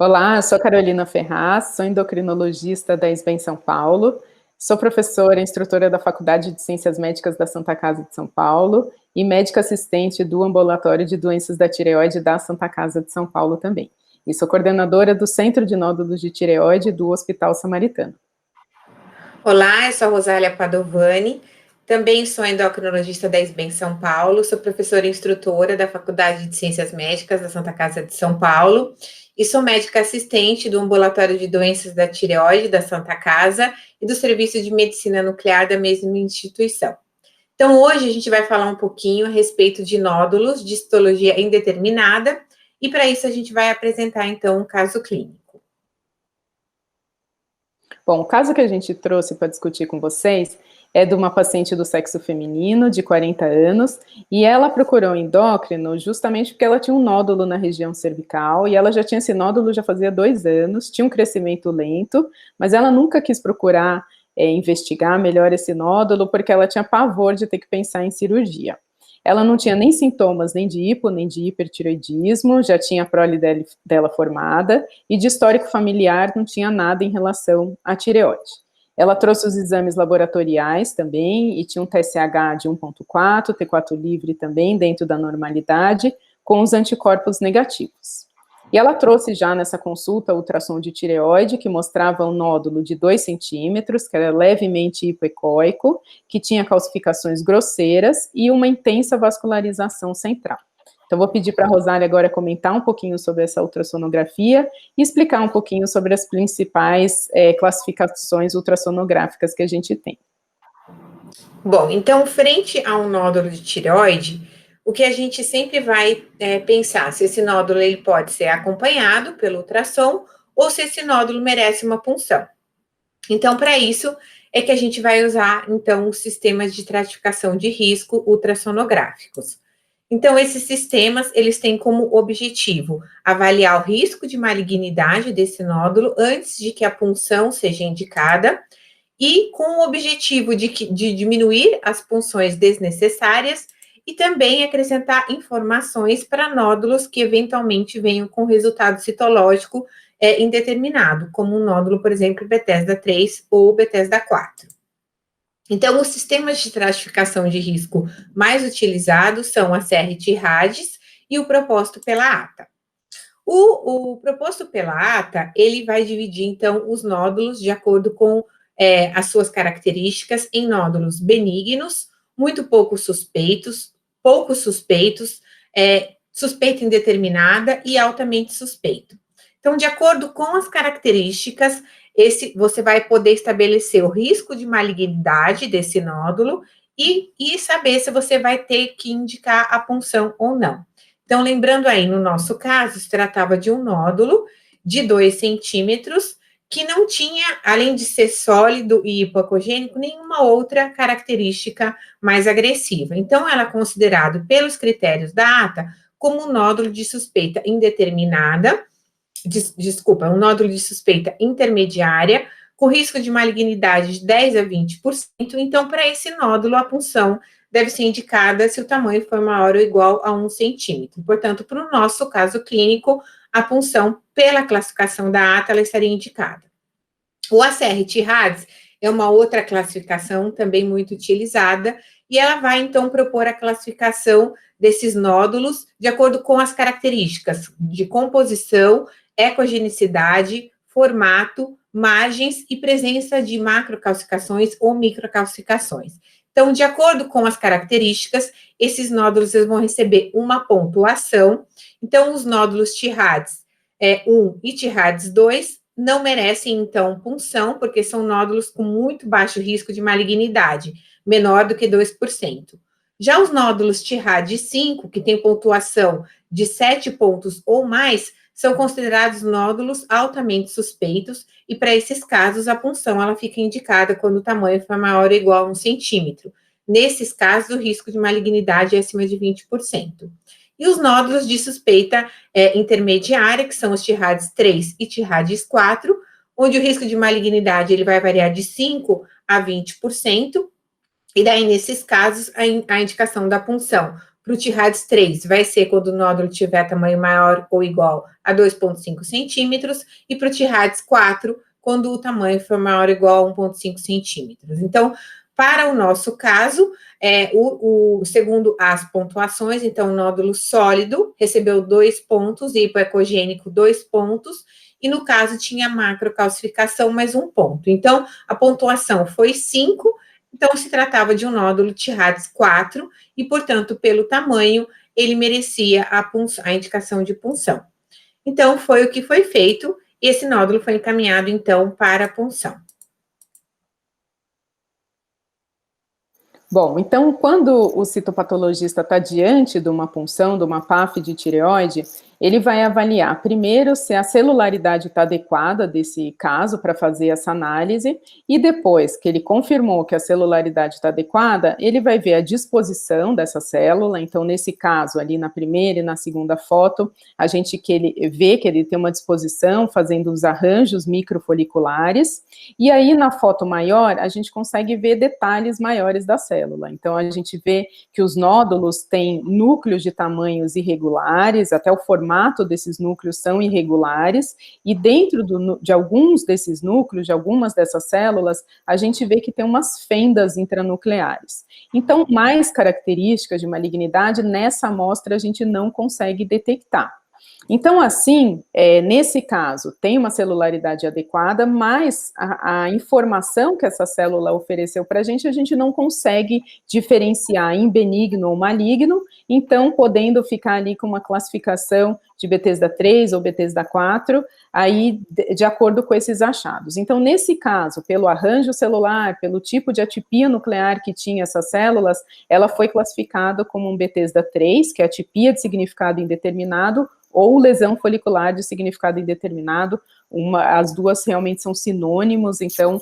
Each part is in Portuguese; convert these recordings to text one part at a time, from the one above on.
Olá, sou Carolina Ferraz, sou endocrinologista da SBEM São Paulo, sou professora e instrutora da Faculdade de Ciências Médicas da Santa Casa de São Paulo e médica assistente do Ambulatório de Doenças da Tireoide da Santa Casa de São Paulo também. E sou coordenadora do Centro de Nódulos de Tireoide do Hospital Samaritano. Olá, eu sou a Rosália Padovani, também sou endocrinologista da SBEM São Paulo, sou professora e instrutora da Faculdade de Ciências Médicas da Santa Casa de São Paulo e sou médica assistente do Ambulatório de Doenças da Tireoide da Santa Casa e do Serviço de Medicina Nuclear da mesma instituição. Então, hoje a gente vai falar um pouquinho a respeito de nódulos de histologia indeterminada e para isso a gente vai apresentar então um caso clínico. Bom, o caso que a gente trouxe para discutir com vocês é de uma paciente do sexo feminino, de 40 anos, e ela procurou endócrino justamente porque ela tinha um nódulo na região cervical, e ela já tinha esse nódulo já fazia 2 anos, tinha um crescimento lento, mas ela nunca quis procurar investigar melhor esse nódulo, porque ela tinha pavor de ter que pensar em cirurgia. Ela não tinha nem sintomas nem de hipo, nem de hipertireoidismo, já tinha a prole dela formada, e de histórico familiar não tinha nada em relação à tireoide. Ela trouxe os exames laboratoriais também, e tinha um TSH de 1,4, T4 livre também, dentro da normalidade, com os anticorpos negativos. E ela trouxe já nessa consulta ultrassom de tireoide, que mostrava um nódulo de 2 centímetros, que era levemente hipoecóico, que tinha calcificações grosseiras e uma intensa vascularização central. Então, vou pedir para a Rosália agora comentar um pouquinho sobre essa ultrassonografia e explicar um pouquinho sobre as principais classificações ultrassonográficas que a gente tem. Bom, então, frente a um nódulo de tireoide, o que a gente sempre vai pensar, se esse nódulo ele pode ser acompanhado pelo ultrassom ou se esse nódulo merece uma punção. Então, para isso é que a gente vai usar, então, os sistemas de estratificação de risco ultrassonográficos. Então, esses sistemas, eles têm como objetivo avaliar o risco de malignidade desse nódulo antes de que a punção seja indicada e com o objetivo de diminuir as punções desnecessárias e também acrescentar informações para nódulos que eventualmente venham com resultado citológico indeterminado, como um nódulo, por exemplo, Bethesda 3 ou Bethesda 4. Então, os sistemas de estratificação de risco mais utilizados são a CRT-RADS e o proposto pela ATA. O proposto pela ATA, ele vai dividir, então, os nódulos de acordo com as suas características em nódulos benignos, muito pouco suspeitos, suspeita indeterminada e altamente suspeito. Então, de acordo com as características, você vai poder estabelecer o risco de malignidade desse nódulo e saber se você vai ter que indicar a punção ou não. Então, lembrando aí, no nosso caso, se tratava de um nódulo de 2 centímetros que não tinha, além de ser sólido e hipoecogênico, nenhuma outra característica mais agressiva. Então, ela é considerado, pelos critérios da ATA, como um nódulo de suspeita indeterminada, um nódulo de suspeita intermediária, com risco de malignidade de 10 a 20%. Então, para esse nódulo, a punção deve ser indicada se o tamanho for maior ou igual a 1 centímetro. Portanto, para o nosso caso clínico, a punção, pela classificação da ATA, ela estaria indicada. O ACR-TRADS é uma outra classificação também muito utilizada, e ela vai, então, propor a classificação desses nódulos de acordo com as características de composição, ecogenicidade, formato, margens e presença de macrocalcificações ou microcalcificações. Então, de acordo com as características, esses nódulos eles vão receber uma pontuação. Então, os nódulos TRADS 1 e TRADS 2 não merecem, então, punção, porque são nódulos com muito baixo risco de malignidade, menor do que 2%. Já os nódulos TRADS 5, que tem pontuação de 7 pontos ou mais, são considerados nódulos altamente suspeitos, e para esses casos, a punção ela fica indicada quando o tamanho for maior ou igual a 1 centímetro. Nesses casos, o risco de malignidade é acima de 20%. E os nódulos de suspeita intermediária, que são os TRADS 3 e TRADS 4, onde o risco de malignidade ele vai variar de 5% a 20%, e daí, nesses casos, a indicação da punção Para o T-RADS 3, vai ser quando o nódulo tiver tamanho maior ou igual a 2,5 centímetros, e para o T-RADS 4, quando o tamanho for maior ou igual a 1,5 centímetros. Então, para o nosso caso, segundo as pontuações, então, o nódulo sólido recebeu 2 pontos, e hipoecogênico 2 pontos, e no caso tinha macrocalcificação mais 1 ponto. Então, a pontuação foi 5, então se tratava de um nódulo T-RADS 4, e, portanto, pelo tamanho, ele merecia a indicação de punção. Então, foi o que foi feito, e esse nódulo foi encaminhado, então, para a punção. Bom, então, quando o citopatologista está diante de uma punção, de uma PAF de tireoide, ele vai avaliar primeiro se a celularidade está adequada desse caso para fazer essa análise, e depois que ele confirmou que a celularidade está adequada, ele vai ver a disposição dessa célula. Então, nesse caso, ali na primeira e na segunda foto, a gente vê que ele tem uma disposição, fazendo os arranjos microfoliculares, e aí na foto maior, a gente consegue ver detalhes maiores da célula. Então, a gente vê que os nódulos têm núcleos de tamanhos irregulares, até o formato desses núcleos são irregulares, e dentro de alguns desses núcleos, de algumas dessas células, a gente vê que tem umas fendas intranucleares. Então, mais características de malignidade, nessa amostra a gente não consegue detectar. Então, assim, nesse caso, tem uma celularidade adequada, mas a informação que essa célula ofereceu para a gente não consegue diferenciar em benigno ou maligno, então, podendo ficar ali com uma classificação de Bethesda 3 ou Bethesda 4, aí, de acordo com esses achados. Então, nesse caso, pelo arranjo celular, pelo tipo de atipia nuclear que tinha essas células, ela foi classificada como um Bethesda 3, que é atipia de significado indeterminado, ou lesão folicular de significado indeterminado. As duas realmente são sinônimos, então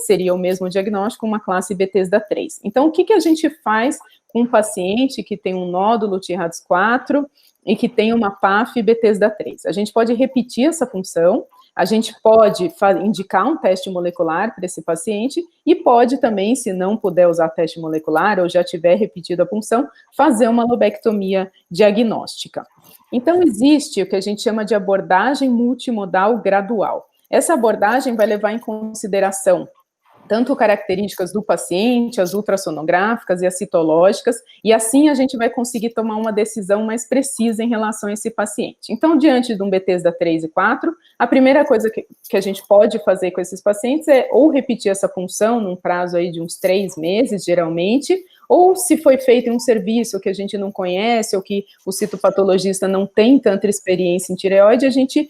seria o mesmo diagnóstico, uma classe Bethesda 3. Então, o que a gente faz com um paciente que tem um nódulo T-RADS 4 e que tem uma PAF Bethesda 3? A gente pode repetir essa função, a gente pode indicar um teste molecular para esse paciente, e pode também, se não puder usar teste molecular ou já tiver repetido a punção, fazer uma lobectomia diagnóstica. Então, existe o que a gente chama de abordagem multimodal gradual. Essa abordagem vai levar em consideração tanto características do paciente, as ultrassonográficas e as citológicas, e assim a gente vai conseguir tomar uma decisão mais precisa em relação a esse paciente. Então, diante de um Bethesda 3 e 4, a primeira coisa que a gente pode fazer com esses pacientes é ou repetir essa punção num prazo aí de uns 3 meses, geralmente, ou se foi feito em um serviço que a gente não conhece, ou que o citopatologista não tem tanta experiência em tireoide, a gente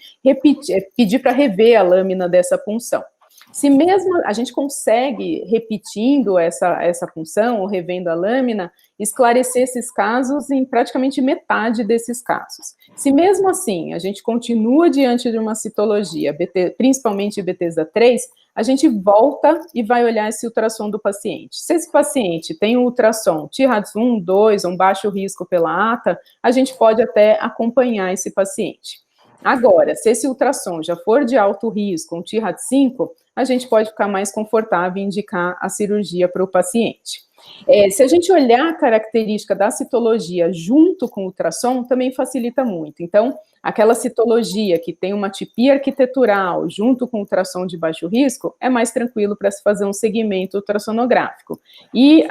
pedir para rever a lâmina dessa punção. Se mesmo a gente consegue, repetindo essa punção, ou revendo a lâmina, esclarecer esses casos em praticamente metade desses casos. Se mesmo assim a gente continua diante de uma citologia, principalmente Bethesda 3, a gente volta e vai olhar esse ultrassom do paciente. Se esse paciente tem um ultrassom T-RADS 1, 2, um baixo risco pela ata, a gente pode até acompanhar esse paciente. Agora, se esse ultrassom já for de alto risco, um T-RADS 5, a gente pode ficar mais confortável em indicar a cirurgia para o paciente. Se a gente olhar a característica da citologia junto com o ultrassom, também facilita muito. Então, aquela citologia que tem uma atipia arquitetural junto com ultrassom de baixo risco, é mais tranquilo para se fazer um segmento ultrassonográfico. E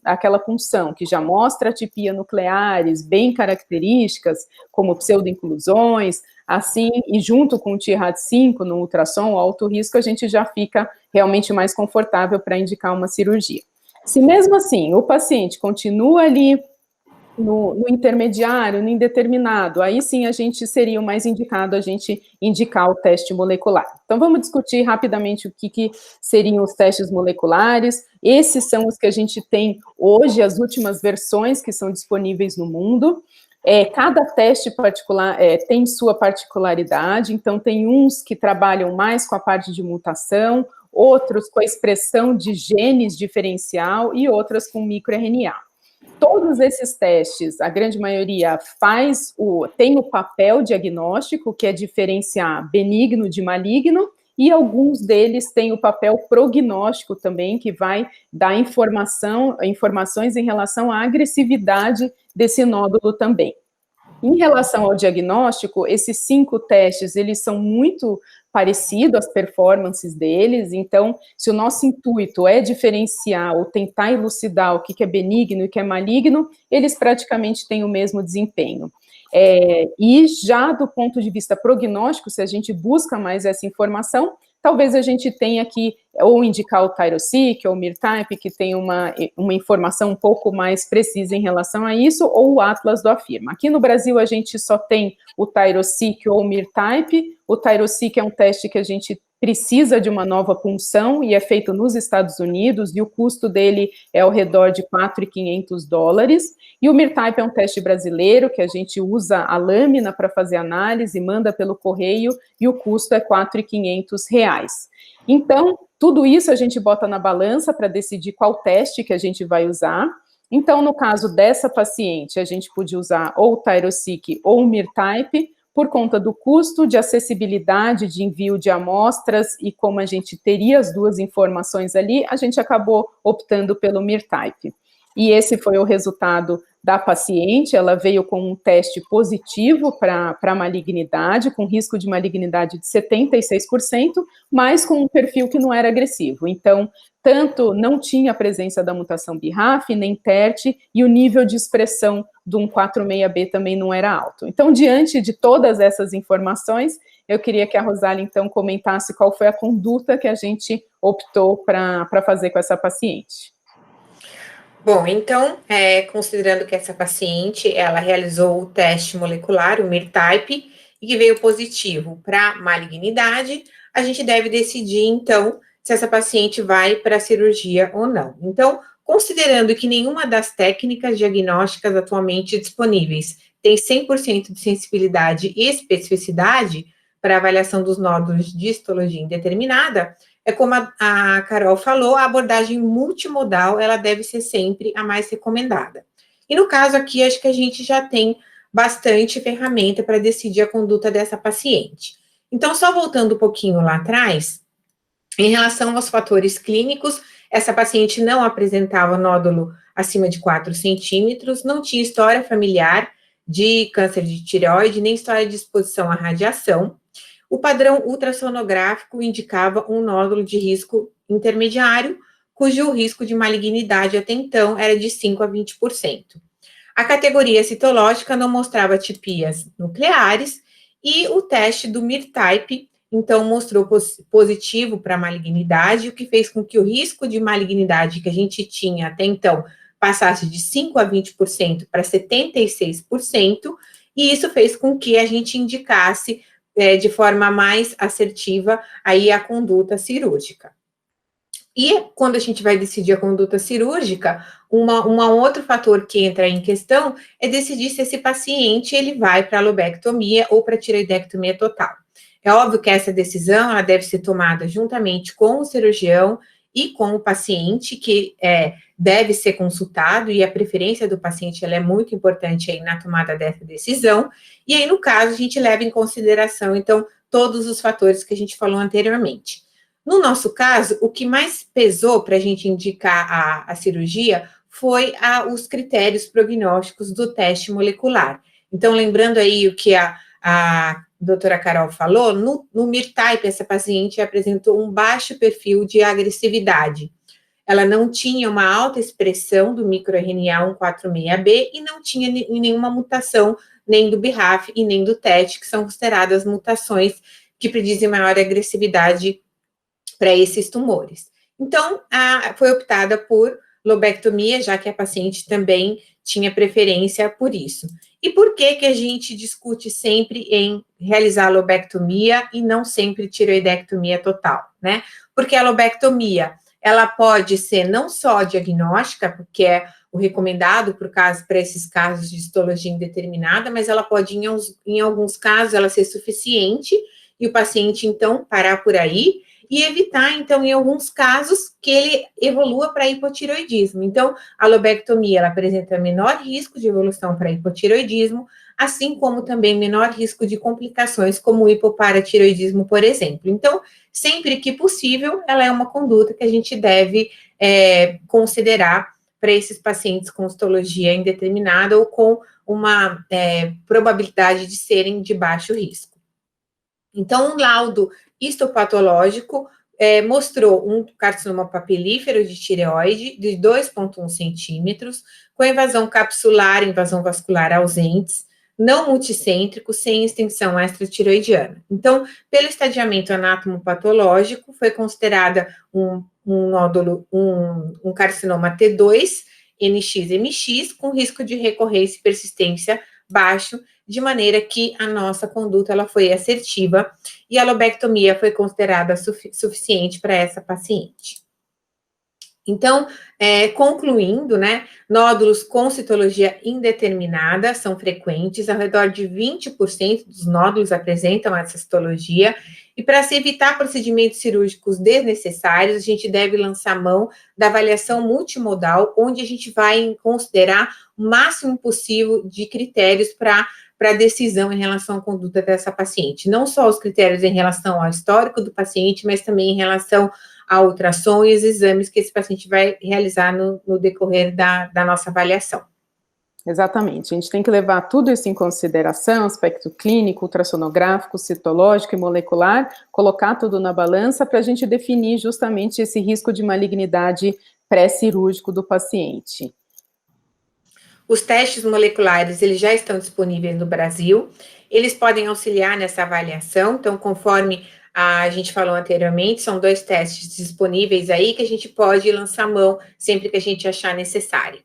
aquela punção que já mostra atipia nucleares bem características, como pseudoinclusões, assim, e junto com o T-RADS 5 no ultrassom, o alto risco, a gente já fica realmente mais confortável para indicar uma cirurgia. Se mesmo assim o paciente continua ali no intermediário, no indeterminado, aí sim seria o mais indicado a gente indicar o teste molecular. Então vamos discutir rapidamente o que seriam os testes moleculares. Esses são os que a gente tem hoje, as últimas versões que são disponíveis no mundo. Cada teste particular tem sua particularidade, então tem uns que trabalham mais com a parte de mutação, outros com a expressão de genes diferencial e outras com microRNA. Todos esses testes, a grande maioria tem o papel diagnóstico, que é diferenciar benigno de maligno, e alguns deles têm o papel prognóstico também, que vai dar informações em relação à agressividade desse nódulo também. Em relação ao diagnóstico, esses 5 testes, eles são muito parecidos, as performances deles, então, se o nosso intuito é diferenciar ou tentar elucidar o que é benigno e o que é maligno, eles praticamente têm o mesmo desempenho. E já do ponto de vista prognóstico, se a gente busca mais essa informação, talvez a gente tenha que ou indicar o Tyro-Seq ou o MIR-Type, que tem uma informação um pouco mais precisa em relação a isso, ou o Atlas do Afirma. Aqui no Brasil, a gente só tem o Tyro-Seq ou o MIR-Type. O Tyro-Seq é um teste que a gente precisa de uma nova punção e é feito nos Estados Unidos, e o custo dele é ao redor de $4.500. E o MIR-Type é um teste brasileiro, que a gente usa a lâmina para fazer análise, manda pelo correio, e o custo é R$4.500. Então, tudo isso a gente bota na balança para decidir qual teste que a gente vai usar. Então, no caso dessa paciente, a gente podia usar ou o Tyro-Seq ou o MIR-Type, por conta do custo, de acessibilidade, de envio de amostras, e como a gente teria as duas informações ali, a gente acabou optando pelo MIR-Type. E esse foi o resultado da paciente. Ela veio com um teste positivo para malignidade, com risco de malignidade de 76%, mas com um perfil que não era agressivo. Então, tanto não tinha a presença da mutação BRAF, nem TERT, e o nível de expressão do 146B também não era alto. Então, diante de todas essas informações, eu queria que a Rosália, então, comentasse qual foi a conduta que a gente optou para fazer com essa paciente. Bom, então, considerando que essa paciente, ela realizou o teste molecular, o MIR-Type, e que veio positivo para malignidade, a gente deve decidir, então, se essa paciente vai para a cirurgia ou não. Então, considerando que nenhuma das técnicas diagnósticas atualmente disponíveis tem 100% de sensibilidade e especificidade para avaliação dos nódulos de histologia indeterminada, como a Carol falou, a abordagem multimodal, ela deve ser sempre a mais recomendada. E no caso aqui, acho que a gente já tem bastante ferramenta para decidir a conduta dessa paciente. Então, só voltando um pouquinho lá atrás, em relação aos fatores clínicos, essa paciente não apresentava nódulo acima de 4 centímetros, não tinha história familiar de câncer de tireoide, nem história de exposição à radiação. O padrão ultrassonográfico indicava um nódulo de risco intermediário, cujo risco de malignidade até então era de 5 a 20%. A categoria citológica não mostrava atipias nucleares e o teste do MIR-Type, então, mostrou positivo para malignidade, o que fez com que o risco de malignidade que a gente tinha até então passasse de 5 a 20% para 76%, e isso fez com que a gente indicasse de forma mais assertiva aí a conduta cirúrgica. E quando a gente vai decidir a conduta cirúrgica, um outro fator que entra em questão é decidir se esse paciente ele vai para a lobectomia ou para a tireoidectomia total. É óbvio que essa decisão ela deve ser tomada juntamente com o cirurgião e com o paciente, que deve ser consultado, e a preferência do paciente ela é muito importante aí na tomada dessa decisão. E aí, no caso, a gente leva em consideração, então, todos os fatores que a gente falou anteriormente. No nosso caso, o que mais pesou para a gente indicar a cirurgia foi os critérios prognósticos do teste molecular. Então, lembrando aí o que a doutora Carol falou, no MIR-Type, essa paciente apresentou um baixo perfil de agressividade. Ela não tinha uma alta expressão do microRNA 146B e não tinha nenhuma mutação, nem do BRAF e nem do TET, que são consideradas mutações que predizem maior agressividade para esses tumores. Então, foi optada por lobectomia, já que a paciente também tinha preferência por isso. E por que a gente discute sempre em realizar a lobectomia e não sempre tireoidectomia total, né? Porque a lobectomia, ela pode ser não só diagnóstica, porque é o recomendado para esses casos de histologia indeterminada, mas ela pode, em alguns casos, ela ser suficiente e o paciente, então, parar por aí e evitar, então, em alguns casos, que ele evolua para hipotireoidismo. Então, a lobectomia, ela apresenta menor risco de evolução para hipotireoidismo, assim como também menor risco de complicações como o hipoparatiroidismo, por exemplo. Então, sempre que possível, ela é uma conduta que a gente deve considerar para esses pacientes com histologia indeterminada ou com uma probabilidade de serem de baixo risco. Então, um laudo histopatológico mostrou um carcinoma papilífero de tireoide de 2,1 centímetros, com invasão capsular e invasão vascular ausentes, não multicêntrico, sem extensão extratireoidiana. Então, pelo estadiamento anatomopatológico, foi considerada um nódulo, um carcinoma T2, NX-MX, com risco de recorrência e persistência baixo, de maneira que a nossa conduta ela foi assertiva e a lobectomia foi considerada suficiente para essa paciente. Então, concluindo, né, nódulos com citologia indeterminada são frequentes, ao redor de 20% dos nódulos apresentam essa citologia, e para se evitar procedimentos cirúrgicos desnecessários, a gente deve lançar mão da avaliação multimodal, onde a gente vai considerar o máximo possível de critérios para decisão em relação à conduta dessa paciente. Não só os critérios em relação ao histórico do paciente, mas também em relação a ultrassom e os exames que esse paciente vai realizar no decorrer da nossa avaliação. Exatamente, a gente tem que levar tudo isso em consideração, aspecto clínico, ultrassonográfico, citológico e molecular, colocar tudo na balança para a gente definir justamente esse risco de malignidade pré-cirúrgico do paciente. Os testes moleculares, eles já estão disponíveis no Brasil, eles podem auxiliar nessa avaliação, então, conforme a gente falou anteriormente, são 2 testes disponíveis aí que a gente pode lançar mão sempre que a gente achar necessário.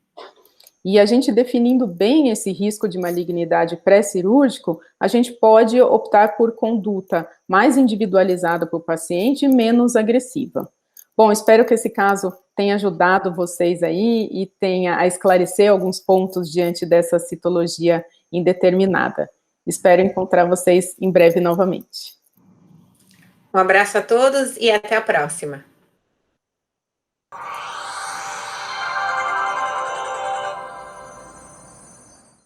E a gente definindo bem esse risco de malignidade pré-cirúrgico, a gente pode optar por conduta mais individualizada para o paciente e menos agressiva. Bom, espero que esse caso tenha ajudado vocês aí e tenha a esclarecer alguns pontos diante dessa citologia indeterminada. Espero encontrar vocês em breve novamente. Um abraço a todos e até a próxima.